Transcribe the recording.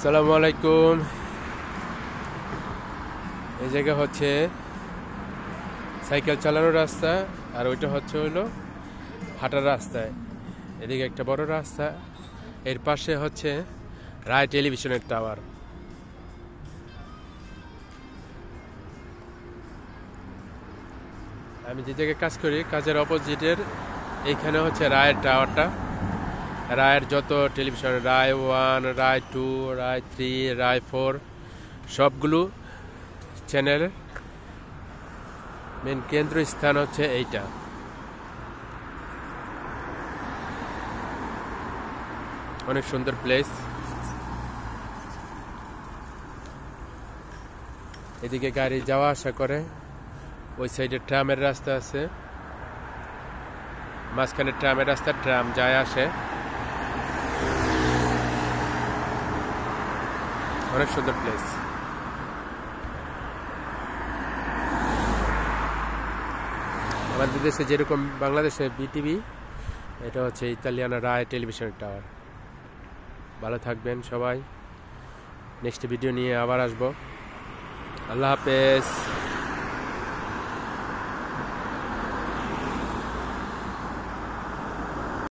আসসালামু আলাইকুম। এই জায়গা হচ্ছে সাইকেল চালানোর রাস্তা, আর ওইটা হলো হাঁটার রাস্তায়। এদিকে একটা বড় রাস্তা, এর পাশে হচ্ছে রায় টেলিভিশনের টাওয়ার। আমি যে জায়গায় কাজ করি, কাজের অপোজিটের এইখানে হচ্ছে রায়ের টাওয়ারটা। রায়ের যত টেলিভিশন, রায় 1, রায় 2, রায় 3, রায় 4 সবগুলো চ্যানেলের মেন কেন্দ্র স্থান হচ্ছে এইটা। অনেক সুন্দর প্লেস। এদিকে গাড়ি যাওয়া আসা করে, ওই সাইডে ট্রামের রাস্তা আছে, মাঝখানে ট্রামের রাস্তা, ট্রাম যায় আসে। অনেক সুন্দর প্লেস। আমাদের দেশে যেরকম বাংলাদেশে বিটিভি, এটা হচ্ছে ইতালিয়ানা রায় টেলিভিশন টাওয়ার। ভালো থাকবেন সবাই। নেক্সট ভিডিও নিয়ে আবার আসবো। আল্লাহ হাফেজ।